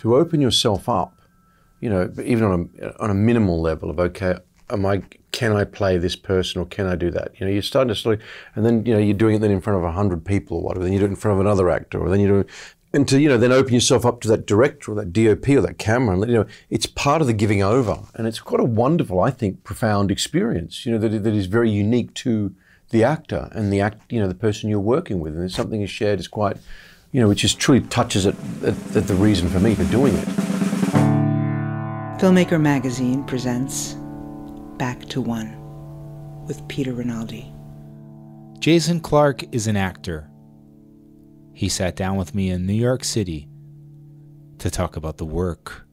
to open yourself up, you know, even on a minimal level of, okay, can I play this person or can I do that? You know, you're starting to slowly, and then, you know, you're doing it then in front of 100 people or whatever, then you do it in front of another actor, or then you do, and to, you know, then open yourself up to that director or that DOP or that camera, and, you know, it's part of the giving over, and it's quite a wonderful, I think, profound experience, you know, that is very unique to the actor and you know, the person you're working with, and it's something is shared is quite, you know, which just truly touches at the reason for me for doing it. Filmmaker Magazine presents Back to One with Peter Rinaldi. Jason Clarke is an actor. He sat down with me in New York City to talk about the work.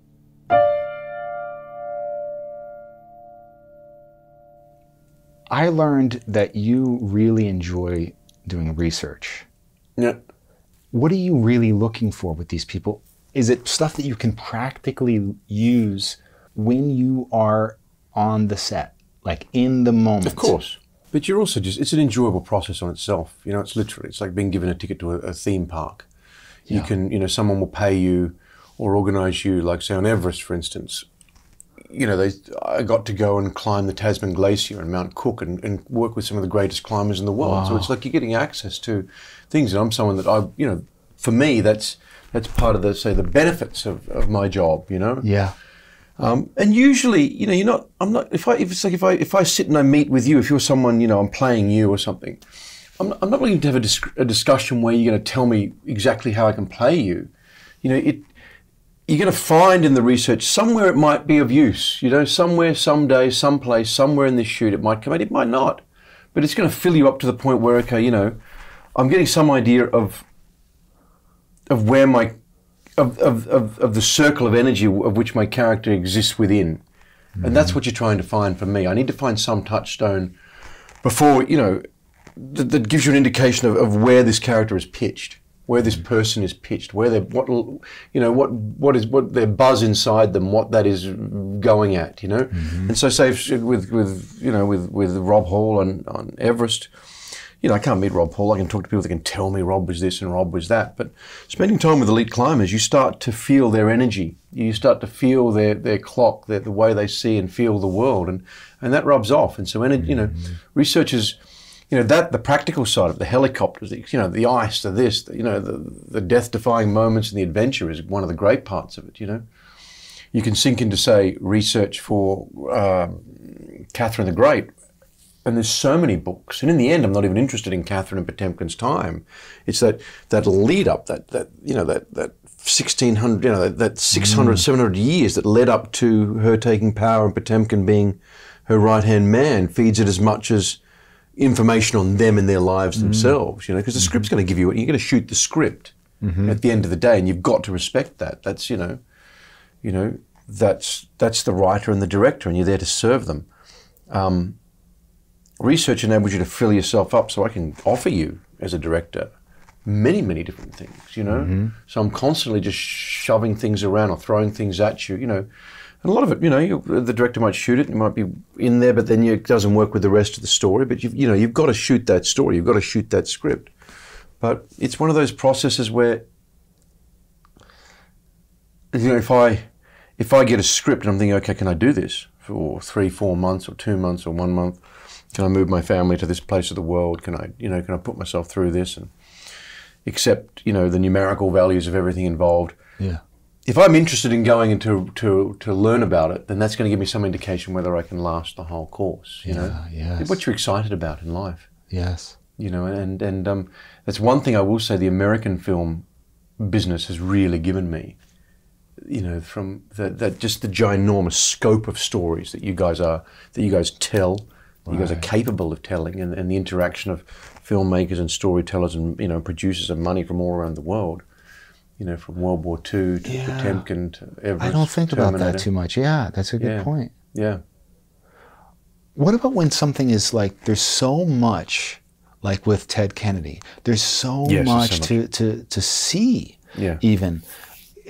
I learned that you really enjoy doing research. Yeah. What are you really looking for with these people? Is it stuff that you can practically use when you are on the set, like in the moment? Of course. But you're also it's an enjoyable process on itself. You know, it's like being given a ticket to a theme park. You Yeah. can, you know, someone will pay you or organize you, like say on Everest, for instance. You know, I got to go and climb the Tasman Glacier and Mount Cook and work with some of the greatest climbers in the world. Wow. So it's like you're getting access to things. And I'm someone that you know, for me, that's part of the benefits of my job, you know? Yeah. And usually, you know, if I sit and I meet with you, if you're someone, you know, I'm playing you or something, I'm not looking to have a discussion where you're going to tell me exactly how I can play you. You know, you're going to find in the research somewhere it might be of use, you know, somewhere, someday, someplace, somewhere in this shoot it might come out, it might not. But it's going to fill you up to the point where, okay, you know, I'm getting some idea of where of the circle of energy of which my character exists within. Mm-hmm. And that's what you're trying to find for me. I need to find some touchstone before, you know, that gives you an indication of where this character is pitched, where this person is pitched, where what their buzz inside them, what that is going at, you know. Mm-hmm. And so say with Rob Hall on Everest, you know, I can't meet Rob Hall. I can talk to people that can tell me Rob was this and Rob was that. But spending time with elite climbers, you start to feel their energy. You start to feel their clock, the way they see and feel the world, and that rubs off. And so, you know, researchers, you know, the practical side of the helicopters, you know, the ice, the death-defying moments and the adventure is one of the great parts of it. You know, you can sink into, say, research for Catherine the Great. And there's so many books, and in the end, I'm not even interested in Catherine and Potemkin's time. It's that lead up, that 1600, you know, that 600, 700 years that led up to her taking power and Potemkin being her right-hand man feeds it as much as information on them and their lives themselves. You know, because the script's going to give you, you're going to shoot the script at the end of the day, and you've got to respect that. That's that's the writer and the director, and you're there to serve them. Research enables you to fill yourself up, so I can offer you, as a director, many, many different things, you know? Mm-hmm. So I'm constantly just shoving things around or throwing things at you, you know? And a lot of it, you know, the director might shoot it, it might be in there, but then it doesn't work with the rest of the story. But, you've got to shoot that story, you've got to shoot that script. But it's one of those processes where, you know, if I get a script and I'm thinking, okay, can I do this for 3-4 months or 2 months or 1 month? Can I move my family to this place of the world? Can I put myself through this and accept, you know, the numerical values of everything involved? Yeah. If I'm interested in going into to learn about it, then that's going to give me some indication whether I can last the whole course. You know, yes. What you're excited about in life. Yes. You know, and that's one thing I will say the American film business has really given me. You know, from that just the ginormous scope of stories that you guys tell. You guys are capable of telling, and the interaction of filmmakers and storytellers and, you know, producers of money from all around the world, you know, from World War II to Potemkin to Everest. I don't think Terminator. about that too much. Yeah, that's a good point. Yeah. What about when something is like, there's so much, like with Ted Kennedy, there's so much to see, even,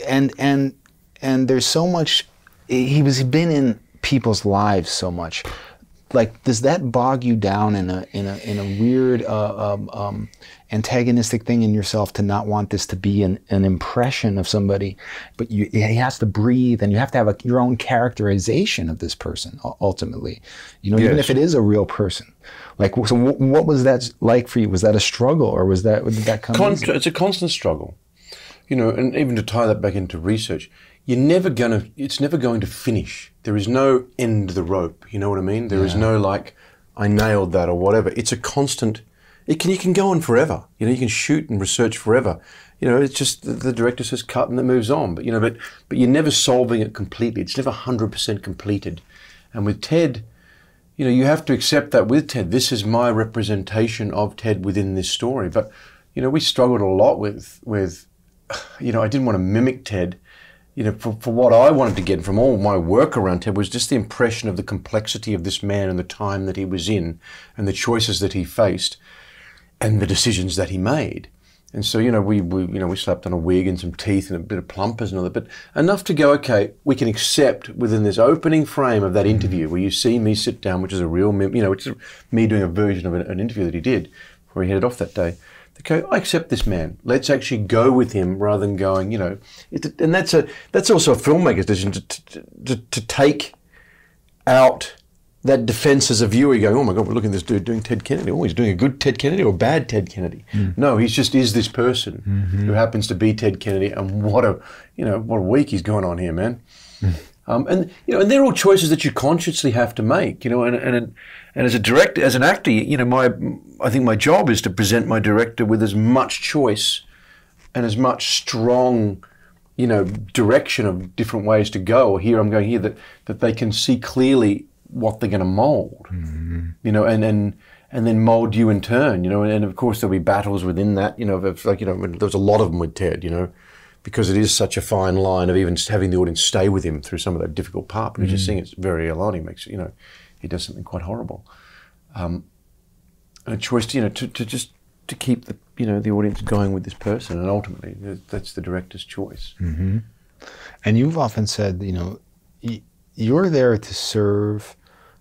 and there's so much. He's been in people's lives so much. like, does that bog you down in a weird antagonistic thing in yourself to not want this to be an impression of somebody, but he has to breathe, and you have to have your own characterization of this person ultimately, you know, even if it is a real person. Like, so what was that like for you? Was that a struggle, or did that come easy? It's a constant struggle, you know, and even to tie that back into research, it's never going to finish. There is no end to the rope, you know what I mean? There is no, like, I nailed that or whatever. It's a constant, you can go on forever. You know, you can shoot and research forever. You know, it's just the director says cut and it moves on. But, you know, but you're never solving it completely. It's never 100% completed. And with Ted, you know, you have to accept that with Ted, this is my representation of Ted within this story. But, you know, we struggled a lot with you know, I didn't want to mimic Ted. You know, for what I wanted to get from all my work around Ted was just the impression of the complexity of this man and the time that he was in and the choices that he faced and the decisions that he made. And so, you know, we slapped on a wig and some teeth and a bit of plumpers and all that, but enough to go, okay, we can accept within this opening frame of that interview where you see me sit down, which is a real, you know, it's me doing a version of an interview that he did before he headed off that day. Okay, I accept this man. Let's actually go with him rather than going, you know. And that's also a filmmaker's decision to take out that defense as a viewer. You go, oh my God, we're looking at this dude doing Ted Kennedy. Oh, he's doing a good Ted Kennedy or a bad Ted Kennedy. No, he's just is this person who happens to be Ted Kennedy, and what a week he's going on here, man. And you know, and they're all choices that you consciously have to make, you know, and as a director, as an actor, you know, I think my job is to present my director with as much choice and as much strong, you know, direction of different ways to go. Or here I'm going here, that they can see clearly what they're going to mold, you know, and then mold you in turn, you know, and of course there'll be battles within that, you know, like, you know, there was a lot of them with Ted, you know, because it is such a fine line of even having the audience stay with him through some of that difficult part, because you're seeing it's very early on, he makes, you know, he does something quite horrible. And a choice to, you know, to keep the, you know, the audience going with this person, and ultimately that's the director's choice. And you've often said, you know, you're there to serve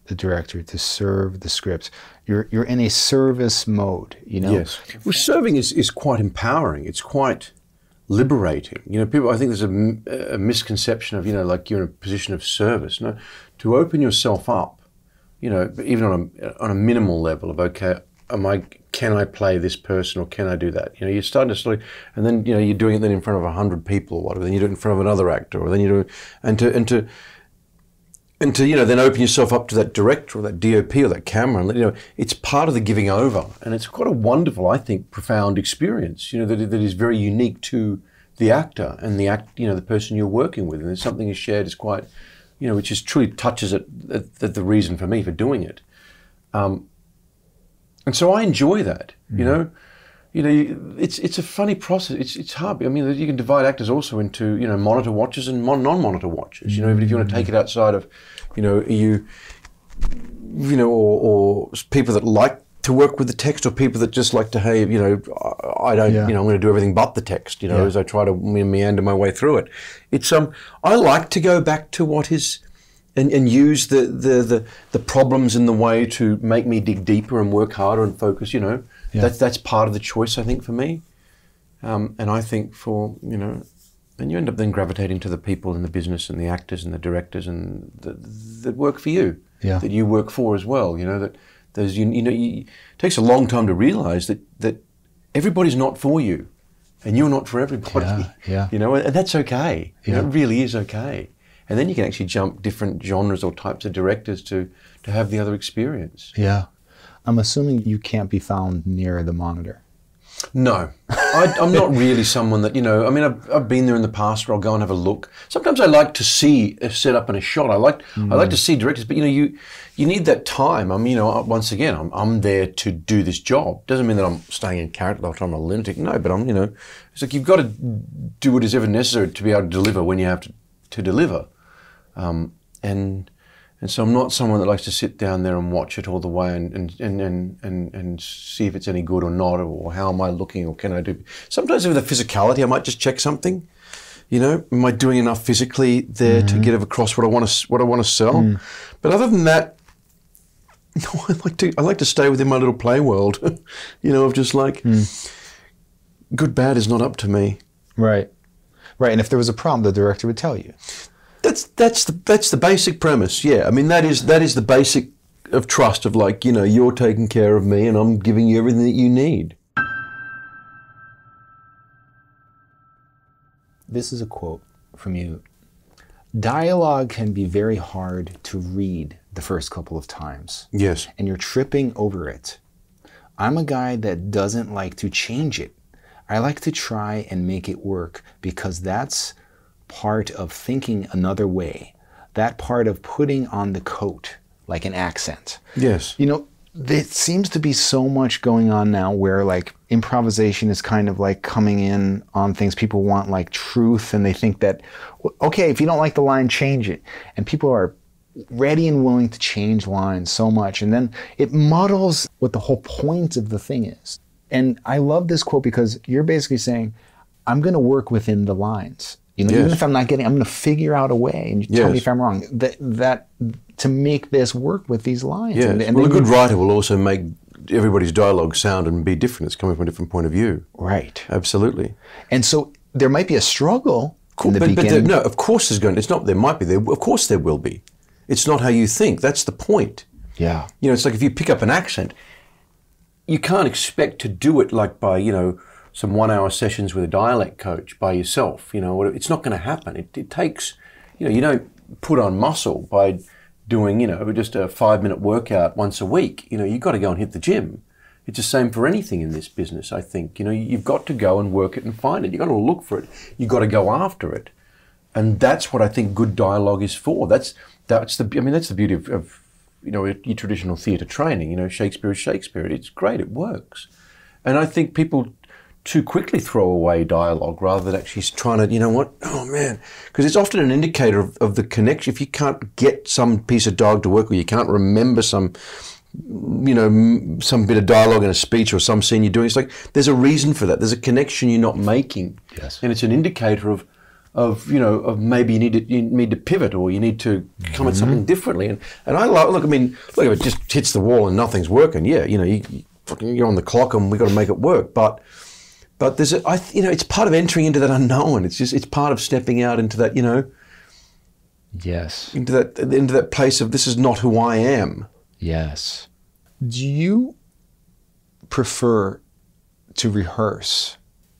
the director, to serve the scripts. You're in a service mode, you know? Yes. Well, serving is quite empowering. It's quite liberating. You know, people, I think there's a misconception of, you know, like you're in a position of service. No, to open yourself up, you know, even on a minimal level of, okay, can I play this person or can I do that? You know, you're starting to slowly, and then, you know, you're doing it then in front of 100 people or whatever, then you do it in front of another actor, or then you do it, and to, you know, then open yourself up to that director or that DOP or that camera, and, you know, it's part of the giving over, and it's quite a wonderful, I think, profound experience, you know, that is very unique to the actor and you know, the person you're working with, and there's something is shared is quite, you know, which is truly touches at the reason for me for doing it, and so I enjoy that, you know. You know, it's a funny process. It's hard. I mean, you can divide actors also into, you know, monitor watchers and non-monitor watchers. You know, even if you want to take it outside of, you know, you know, or people that like to work with the text, or people that just like to, hey, you know, I don't, you know, I'm going to do everything but the text. You know, as I try to meander my way through it. It's I like to go back to what is. And use the problems in the way to make me dig deeper and work harder and focus, you know. That's part of the choice, I think, for me. And I think for, you know, and you end up then gravitating to the people in the business and the actors and the directors and that work for you, that you work for as well, you know, that there's, you know, it takes a long time to realize that everybody's not for you and you're not for everybody, you know, and that's okay. You know, it really is okay. And then you can actually jump different genres or types of directors to have the other experience. Yeah. I'm assuming you can't be found near the monitor. No. I'm not really someone that, you know, I mean, I've been there in the past where I'll go and have a look. Sometimes I like to see a setup and a shot. I like to see directors, but, you know, you need that time. You know, once again, I'm there to do this job. Doesn't mean that I'm staying in character the whole time I'm a lunatic. No, but you know, it's like you've got to do what is ever necessary to be able to deliver when you have to deliver. And so I'm not someone that likes to sit down there and watch it all the way and see if it's any good or not, or how am I looking, or can I do. Sometimes with the physicality, I might just check something. You know, am I doing enough physically there to get across what I want to sell? But other than that, No, I like to stay within my little play world, you know, of just like, good, bad is not up to me. Right. Right, and if there was a problem, the director would tell you. That's the basic premise, yeah. I mean, that is the basic of trust of like, you know, you're taking care of me and I'm giving you everything that you need. This is a quote from you. Dialogue can be very hard to read the first couple of times. Yes. And you're tripping over it. I'm a guy that doesn't like to change it. I like to try and make it work because that's part of thinking another way. That part of putting on the coat, like an accent. Yes. You know, there seems to be so much going on now where like improvisation is kind of like coming in on things. People want like truth and they think that, okay, if you don't like the line, change it. And people are ready and willing to change lines so much. And then it muddles what the whole point of the thing is. And I love this quote because you're basically saying, I'm going to work within the lines. You know, even if I'm not getting, I'm going to figure out a way, and you tell me if I'm wrong. That to make this work with these lines. Yes. And well, a good writer will also make everybody's dialogue sound and be different. It's coming from a different point of view. Right. Absolutely. And so there might be a struggle in the But beginning. no, of course there's going. It's not. There might be. There. Of course there will be. It's not how you think. That's the point. Yeah. You know, it's like if you pick up an accent, you can't expect to do it like by, you know, some 1 hour sessions with a dialect coach by yourself. You know, it's not going to happen. It takes, you know, you don't put on muscle by doing, you know, just a 5-minute workout once a week. You know, you've got to go and hit the gym. It's the same for anything in this business, I think. You know, you've got to go and work it and find it. You've got to look for it. You've got to go after it. And that's what I think good dialogue is for. That's the beauty of you know, your traditional theatre training. You know, Shakespeare is Shakespeare. It's great. It works. And I think people too quickly throw away dialogue rather than actually trying to, you know what, oh man, because it's often an indicator of the connection. If you can't get some piece of dialogue to work, or you can't remember some, you know, some bit of dialogue in a speech or some scene you're doing, it's like there's a reason for that. There's a connection you're not making. Yes. And it's an indicator of you know, of maybe you need to pivot, or you need to come at something differently. And I look, I mean, look, if it just hits the wall and nothing's working, yeah, you know, you're on the clock and we've got to make it work. But there's you know, it's part of entering into that unknown. It's part of stepping out into that, you know, yes, into that place of this is not who I am. Yes. Do you prefer to rehearse?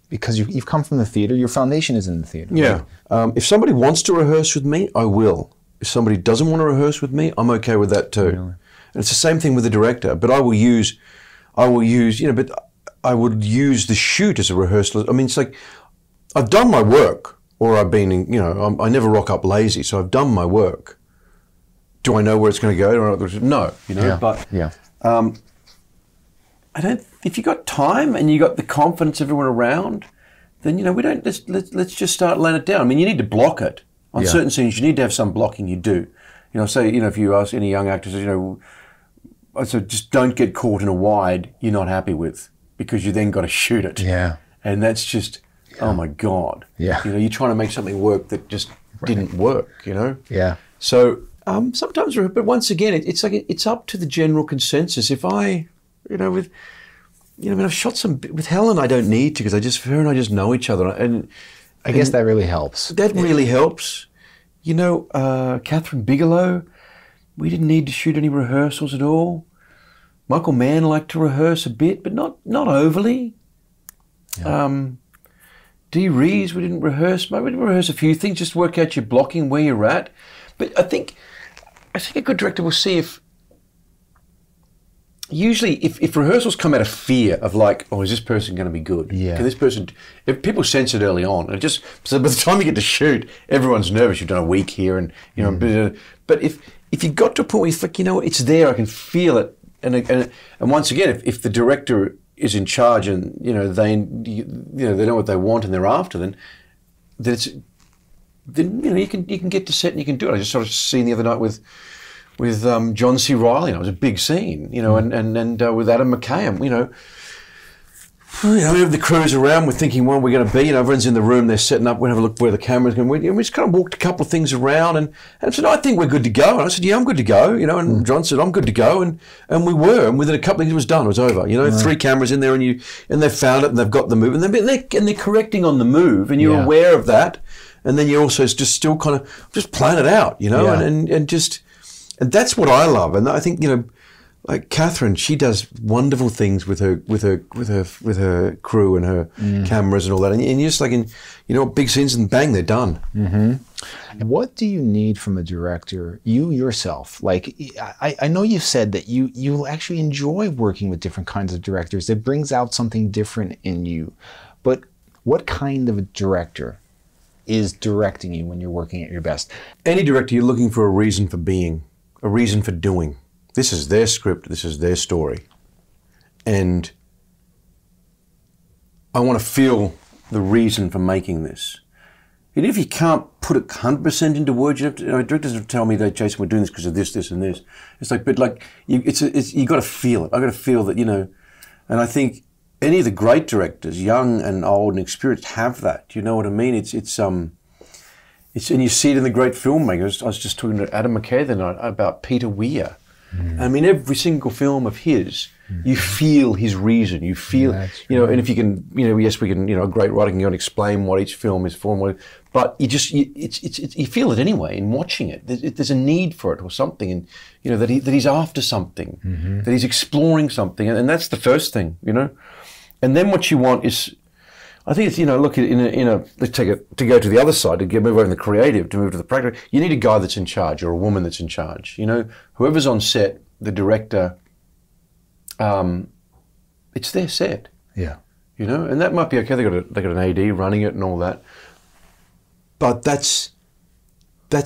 Because you've come from the theater, your foundation is in the theater. Yeah. Right? If somebody wants to rehearse with me, I will. If somebody doesn't want to rehearse with me, I'm okay with that too. Really? And it's the same thing with the director. But I will use, you know, but I would use the shoot as a rehearsal. I mean, it's like I've done my work, or I've been, you know, I never rock up lazy, so I've done my work. Do I know where it's going to go? No, you know. Yeah. But yeah. I don't. If you got time and you got the confidence of everyone around, then, you know, we don't. Let's just start laying it down. I mean, you need to block it on certain scenes. You need to have some blocking. You do. You know, say, you know, if you ask any young actors, you know, so just don't get caught in a wide you're not happy with, because you then got to shoot it. Yeah. And that's just, oh my God. Yeah. You know, you're trying to make something work that just didn't work. You know. Yeah. So sometimes, but once again, it's like it's up to the general consensus. If I, you know, with, you know, I mean, I've shot some with Helen. I don't need to, because her and I just know each other, and I guess that really helps. That really helps. You know, Catherine Bigelow, we didn't need to shoot any rehearsals at all. Michael Mann liked to rehearse a bit, but not overly. Yeah. Dee Rees, we didn't rehearse. Maybe we didn't rehearse a few things, just work out your blocking, where you're at. But I think a good director will see if. Usually, if rehearsals come out of fear of like, oh, is this person going to be good? Yeah. Can this person? If people sense it early on, and so by the time you get to shoot, everyone's nervous. You've done a week here, and you know. But if you got to a point where you think, you know, it's there, I can feel it, and once again, if the director is in charge and you know they know what they want and they're after, then you know you can get to set and you can do it. I just sort of seen the other night with John C. Reilly. It was a big scene, you know, and with Adam McCain, you know, the crew's around, we're thinking, well, we're going to be, everyone's in the room, they're setting up, we'll have a look where the camera's going. We just kind of walked a couple of things around and said, I think we're good to go. And I said, yeah, I'm good to go, and John said, I'm good to go. And we were, and within a couple of things it was done, it was over. 3 cameras in there and they found it and they've got the move. And they're correcting on the move and you're aware of that. And then you're also just still kind of just plan it out, and that's what I love. And I think, like Catherine, she does wonderful things with her crew and her cameras and all that. And you're just like, big scenes and bang, they're done. Mm-hmm. What do you need from a director, you yourself? Like, I know you've said that you actually enjoy working with different kinds of directors. It brings out something different in you. But what kind of a director is directing you when you're working at your best? Any director, you're looking for a reason for being, a reason for doing. This is their script, this is their story. And I want to feel the reason for making this. And if you can't put it 100% into words, you have to, directors have to tell me that, Jason, we're doing this because of this, this, and this. It's like, but like, you got to feel it. I got to feel that, and I think any of the great directors, young and old and experienced, have that. You know what I mean? It's and you see it in the great filmmakers. I was just talking to Adam McCain the other night about Peter Weir. I mean, every single film of his, you feel his reason. You feel, and if you can, yes, we can, a great writer can go and explain what each film is for, but you feel it anyway in watching it. There's a need for it or something, and that he's after something, that he's exploring something, and that's the first thing, And then what you want is, I think it's, look at let's take it, to go to the other side, to move over from the creative, to move to the practical, you need a guy that's in charge or a woman that's in charge. Whoever's on set, the director, it's their set. Yeah. And that might be okay, they got an AD running it and all that. But that's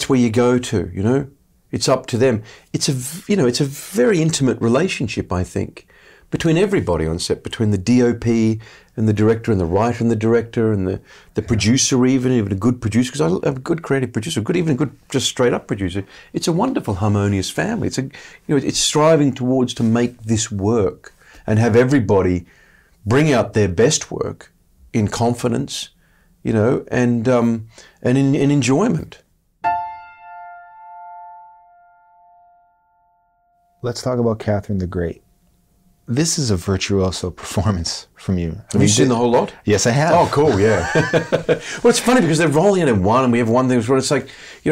where you go to, It's up to them. It's a very intimate relationship, I think, between everybody on set, between the DOP and the director and the writer and the director and the producer, even a good producer, because I have a good creative producer, even a good just straight up producer. It's a wonderful harmonious family. It's striving towards to make this work and have everybody bring out their best work in confidence, and in enjoyment. Let's talk about Catherine the Great. This is a virtuoso performance from you. Have you seen the whole lot? Yes, I have. Oh, cool, yeah. Well, it's funny because they're rolling it in one and we have one thing where it's like,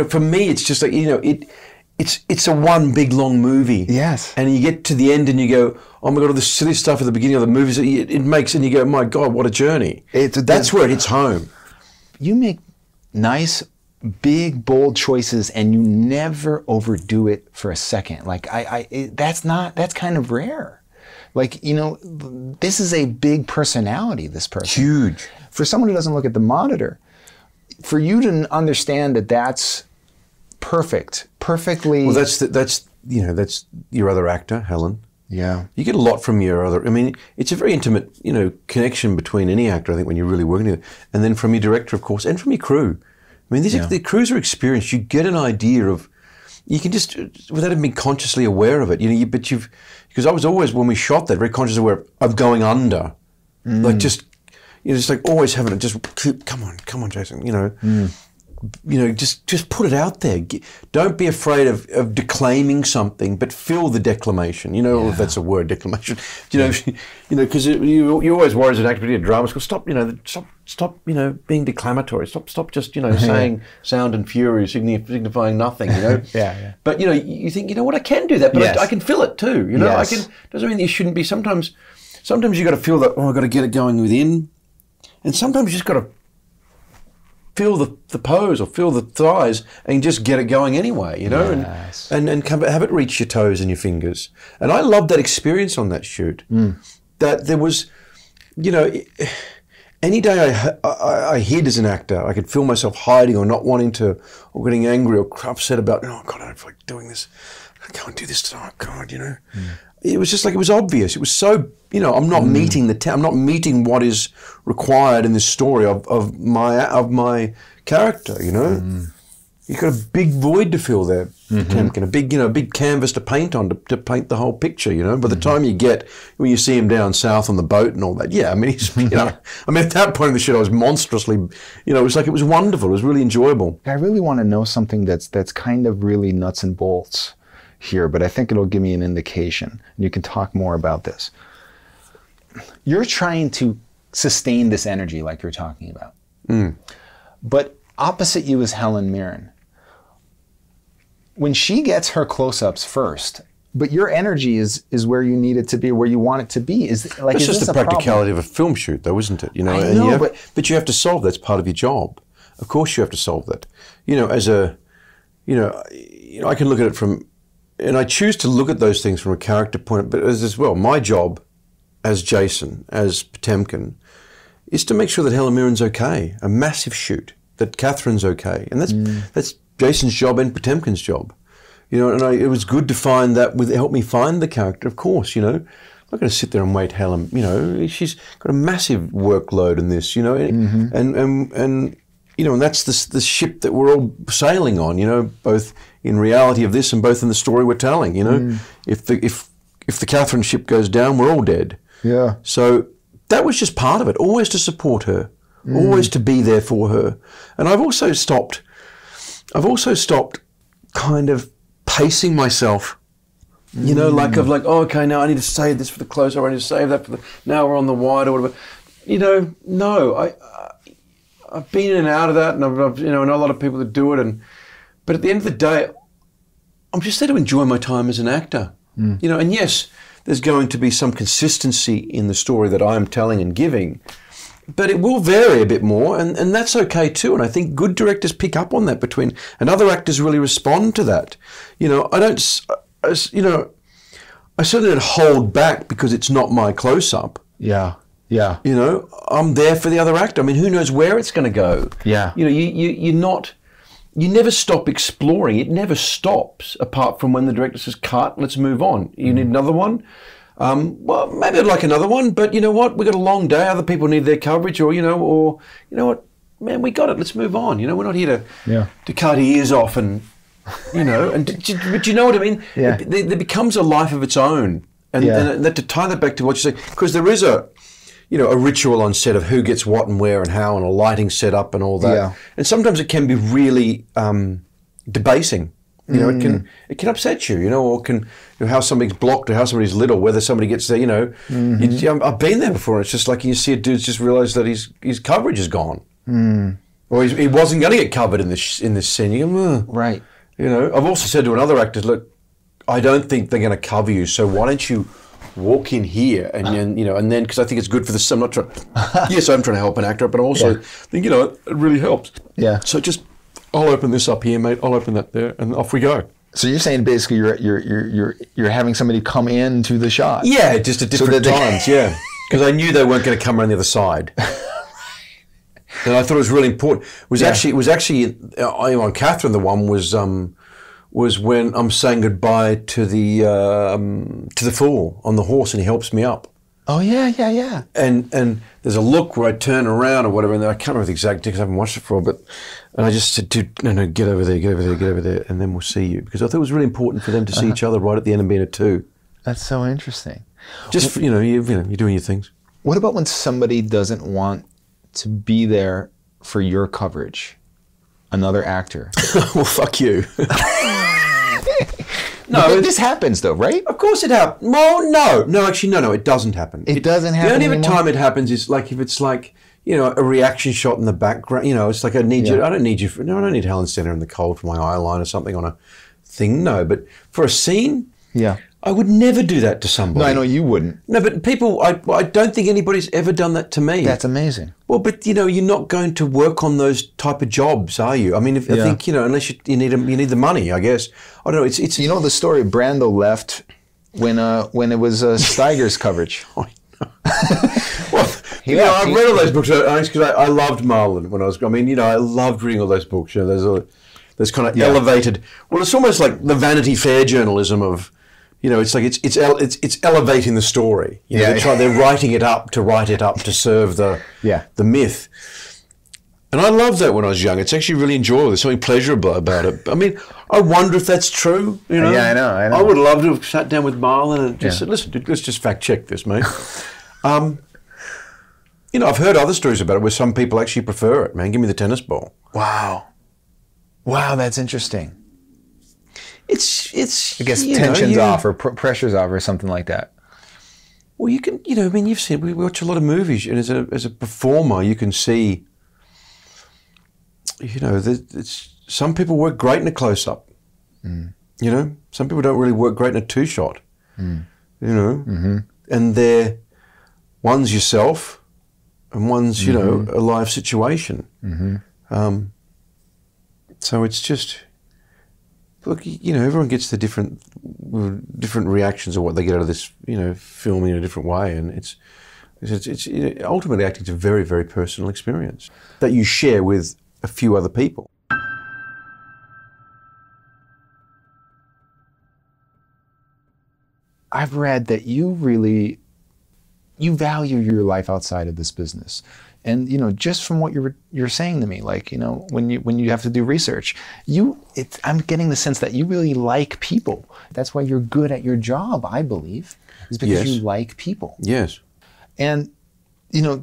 for me, it's just like, it's a one big long movie. Yes. And you get to the end and you go, oh my God, all this silly stuff at the beginning of the movies, it makes, and you go, my God, what a journey. That's where it hits home. You make nice, big, bold choices and you never overdo it for a second. Like, that's kind of rare. Like, this is a big personality, this person. Huge. For someone who doesn't look at the monitor, for you to understand that that's perfectly... Well, that's your other actor, Helen. Yeah. You get a lot from your other... I mean, it's a very intimate, connection between any actor, I think, when you're really working together. And then from your director, of course, and from your crew. I mean, the crews are experienced. You get an idea of... You can just, without even being consciously aware of it, because I was always, when we shot that, very conscious aware of going under. Like just like always having it, just, come on, Jason, just put it out there. Don't be afraid of declaiming something, but feel the declamation, if that's a word, declamation, because you always worry as an actor, in drama school, stop, being declamatory, stop just, saying sound and fury, signifying nothing, Yeah. But, you think, what, I can do that, but yes. I can feel it too, Yes. Doesn't mean that you shouldn't be, sometimes you got to feel that, I've got to get it going within, and sometimes you just got to feel the pose or feel the thighs and just get it going anyway, Yes. and have it reach your toes and your fingers. And I loved that experience on that shoot. That there was, any day I hid as an actor, I could feel myself hiding or not wanting to, or getting angry or upset about, oh God, I don't feel like doing this. I can't do this tonight, God, It was just like, it was obvious. It was so, I'm not meeting I'm not meeting what is required in this story of my character, you've got a big void to fill there, Potemkin, a big canvas to paint on, to paint the whole picture, you know. By the time when you see him down south on the boat and all that, I mean, he's, you know, I mean, at that point in the shoot, I was monstrously, you know, it was wonderful. It was really enjoyable. I really want to know something that's kind of really nuts and bolts here, but I think it'll give me an indication. And you can talk more about this. You're trying to sustain this energy like you're talking about. But opposite you is Helen Mirren. When she gets her close-ups first, but your energy is where you need it to be, where you want it to be. It's just the practicality of a film shoot, though, isn't it? You know, I know, but you have to solve that. It's part of your job. Of course, you have to solve that. You know, I can look at it and I choose to look at those things from a character point, but as well, my job as Jason, as Potemkin, is to make sure that Helen Mirren's okay, a massive shoot, that Catherine's okay, and that's Jason's job and Potemkin's job, you know. And it was good to find that help me find the character. Of course, you know, I'm not going to sit there and wait. Helen, you know, she's got a massive workload in this, you know, and you know, and that's the ship that we're all sailing on, you know, both in reality of this and both in the story we're telling. You know, if the Catherine ship goes down, we're all dead. Yeah. So that was just part of it, always to support her, always to be there for her. And I've also stopped kind of pacing myself, you know, oh, okay, now I need to save this for the close-up, I need to save that for now we're on the wide or whatever. You know, no, I've been in and out of that, and I've you know, I know a lot of people that do it, but at the end of the day, I'm just there to enjoy my time as an actor, you know, and yes, there's going to be some consistency in the story that I'm telling and giving, but it will vary a bit more, and that's okay too. And I think good directors pick up on that and other actors really respond to that. You know, I certainly don't hold back because it's not my close-up. Yeah, yeah. You know, I'm there for the other actor. I mean, who knows where it's going to go? Yeah. You know, you never stop exploring. It never stops, apart from when the director says, cut, let's move on. You need another one? Well, maybe I'd like another one, but you know what? We've got a long day. Other people need their coverage, or you know what? Man, we got it. Let's move on. You know, we're not here to cut ears off and, you know, but you know what I mean? Yeah. There becomes a life of its own. And that, to tie that back to what you say, because there is a ritual on set of who gets what and where and how, and a lighting setup and all that. Yeah. And sometimes it can be really debasing. You know, it can upset you. You know, or how somebody's blocked or how somebody's lit or whether somebody gets there. You know, I've been there before. And it's just like you see a dude just realise that his coverage is gone, or he wasn't going to get covered in this scene. You go, right. You know, I've also said to another actor, look, I don't think they're going to cover you, so why don't you walk in here and then, you know, and then, because I think it's good for the, I'm not trying, yes, I'm trying to help an actor, but I also think, you know, it really helps. Yeah. So just, I'll open this up here, mate, I'll open that there, and off we go. So you're saying basically you're having somebody come into the shot? Yeah, just at different times, yeah. Because I knew they weren't going to come around the other side. And I thought it was really important. It was actually on Catherine, the one was when I'm saying goodbye to the fool on the horse, and he helps me up. Oh yeah. And there's a look where I turn around or whatever, and I can't remember the exact because I haven't watched it for, and I just said, dude, no, get over there, and then we'll see you, because I thought it was really important for them to see each other right at the end and being a two. That's so interesting. Just you're doing your things. What about when somebody doesn't want to be there for your coverage? Another actor. Well, fuck you. No, this happens though, right? Of course it happens. Well, no, actually, no, it doesn't happen. It doesn't happen. The only time it happens is like if it's like, you know, a reaction shot in the background. You know, it's like I don't need Helen Center in the cold for my eyeline or something on a thing. No, but for a scene, I would never do that to somebody. No, I know you wouldn't. No, but people, I don't think anybody's ever done that to me. That's amazing. Well, but you know, you're not going to work on those type of jobs, are you? I mean, I think, you know, unless you need the money, I guess. I don't know. It's you know the story. Brando left when it was Steiger's coverage. I know. Well, I've read all those books because I loved Marlon when I was. I mean, you know, I loved reading all those books. You know, there's kind of elevated. Well, it's almost like the Vanity Fair journalism of. You know, it's like it's elevating the story. You know, they're writing it up to serve the myth. And I loved that when I was young. It's actually really enjoyable. There's something pleasurable about it. I mean, I wonder if that's true. You know? Yeah, I know. I would love to have sat down with Marlon and just said, listen, dude, let's just fact check this, mate. You know, I've heard other stories about it where some people actually prefer it, man. Give me the tennis ball. Wow. Wow, that's interesting. It's I guess tension's off or pressure's off or something like that. Well, you can, you know, I mean, you've seen, we watch a lot of movies, and as a performer, you can see, you know, some people work great in a close-up. You know, some people don't really work great in a two-shot. You know, and one's yourself, and one's, you know, a live situation. So it's just, look, you know, everyone gets the different reactions of what they get out of this, you know, filming in a different way, and it's ultimately acting's a very, very personal experience that you share with a few other people. I've read that you value your life outside of this business. And, you know, just from what you're saying to me, like, you know, when you have to do research, I'm getting the sense that you really like people. That's why you're good at your job, I believe, is because you like people. Yes. And, you know,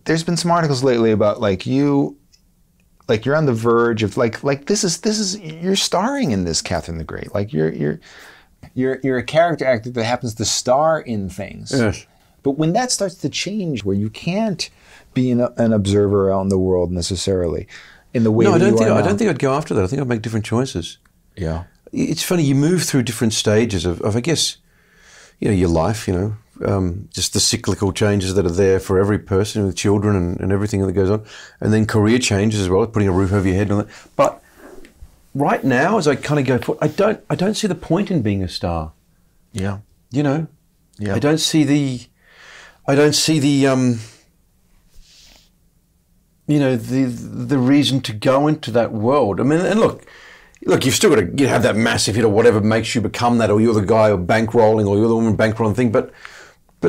there's been some articles lately about you're on the verge of this is you're starring in this, Catherine the Great. Like you're a character actor that happens to star in things. Yes. But when that starts to change, where you can't be an observer out in the world necessarily, in the way I don't think I'd go after that. I think I'd make different choices. Yeah. It's funny, you move through different stages of I guess, you know, your life, you know, just the cyclical changes that are there for every person with children and everything that goes on. And then career changes as well, putting a roof over your head and all that. But right now, as I kind of go forward, I don't see the point in being a star. Yeah. You know? Yeah. I don't see the you know, the reason to go into that world. I mean, and look, you've still got to have that massive hit or whatever makes you become that, or you're the guy bankrolling, or you're the woman bankrolling thing. But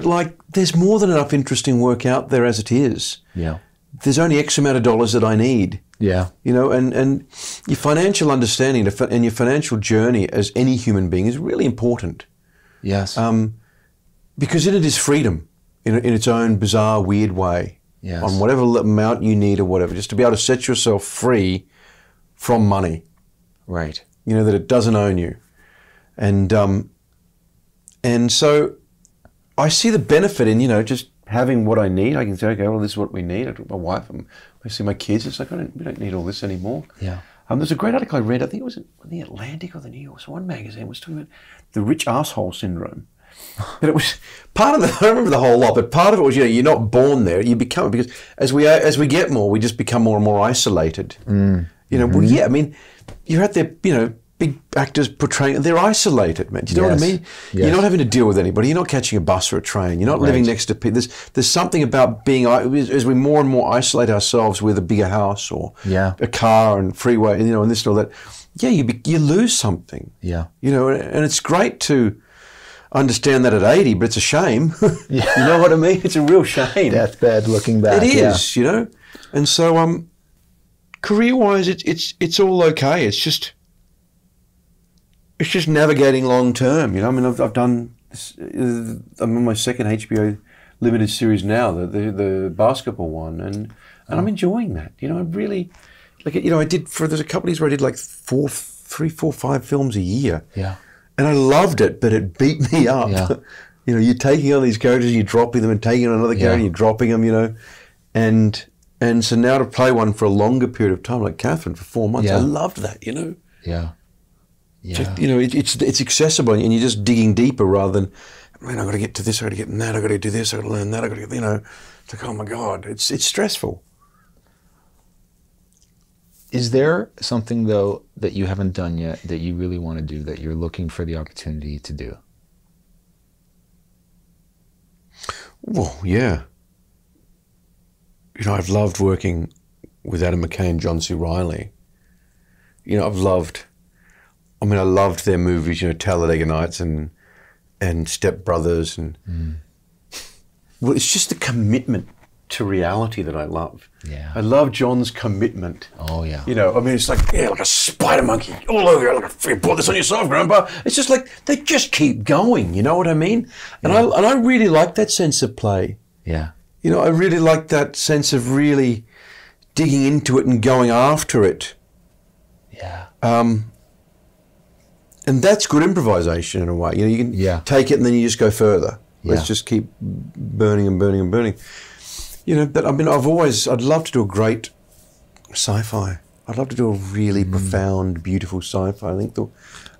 like, there's more than enough interesting work out there as it is. Yeah. There's only X amount of dollars that I need. Yeah. You know, and your financial understanding and your financial journey as any human being is really important. Yes. Because it is freedom in its own bizarre, weird way. Yes. On whatever amount you need or whatever, just to be able to set yourself free from money. Right. You know, that it doesn't own you. And so I see the benefit in, you know, just having what I need. I can say, okay, well, this is what we need. I talk to my wife, I see my kids. It's like, we don't need all this anymore. Yeah. There's a great article I read, I think it was in the Atlantic or the New York, one magazine was talking about the rich asshole syndrome. But it was part of I don't remember the whole lot, but part of it was, you know, you're not born there, you become it, because as we get more, we just become more and more isolated. You know, well, yeah, I mean, you're out there, you know, big actors portraying, they're isolated, man. Do you know what I mean? Yes. You're not having to deal with anybody. You're not catching a bus or a train. You're not living next to people. There's something about being, as we more and more isolate ourselves with a bigger house or a car and freeway, you know, and this and all that. Yeah, you lose something. Yeah. You know, and it's great to understand that at 80, but it's a shame. You know what I mean? It's a real shame. Deathbed looking back. It is, you know. And so, career-wise, it's all okay. It's just navigating long term, you know. I mean, I've done this, I'm on my second HBO limited series now, the basketball one, and I'm enjoying that. You know, I really, like, you know, there's a couple of years where I did like 4, 5 films a year. Yeah. And I loved it, but it beat me up. Yeah. You know, you're taking on these characters, and you're dropping them, and taking on another character, and you're dropping them, you know. And so now to play one for a longer period of time, like Catherine, for 4 months, I loved that, you know. Yeah. Yeah. Just, you know, it's accessible, and you're just digging deeper rather than, man, I've got to get to this, I've got to get in that, I've got to do this, I've got to learn that, I've got to get, you know. It's like, oh my God, it's stressful. Is there something, though, that you haven't done yet that you really want to do, that you're looking for the opportunity to do? Well, yeah. You know, I've loved working with Adam McCain, John C. Reilly. You know, I loved their movies, you know, Talladega Nights and Step Brothers. And well, it's just the commitment to reality that I love. Yeah. I love John's commitment. Oh, yeah. You know, I mean, it's like, yeah, like a spider monkey all over you. Like, you brought this on yourself, Grandpa. It's just like, they just keep going, you know what I mean? And I really like that sense of play. Yeah. You know, I really like that sense of really digging into it and going after it. Yeah. And that's good improvisation in a way. You know, you can take it and then you just go further. Let's just keep burning and burning and burning. You know, but I mean, I'd love to do a great sci-fi. I'd love to do a really profound, beautiful sci-fi. I think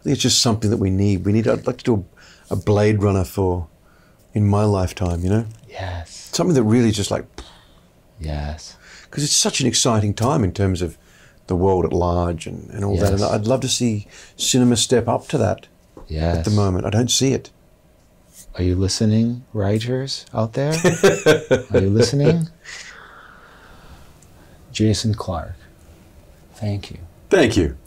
it's just something that we need. I'd like to do a Blade Runner in my lifetime, you know? Yes. Something that really just like... Yes. Because it's such an exciting time in terms of the world at large and all that. And I'd love to see cinema step up to that at the moment. I don't see it. Are you listening, writers out there? Are you listening? Jason Clarke, thank you. Thank you.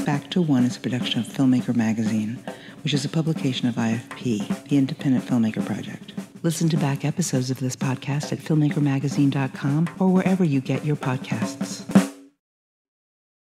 Back to One is a production of Filmmaker Magazine, which is a publication of IFP, the Independent Filmmaker Project. Listen to back episodes of this podcast at filmmakermagazine.com or wherever you get your podcasts.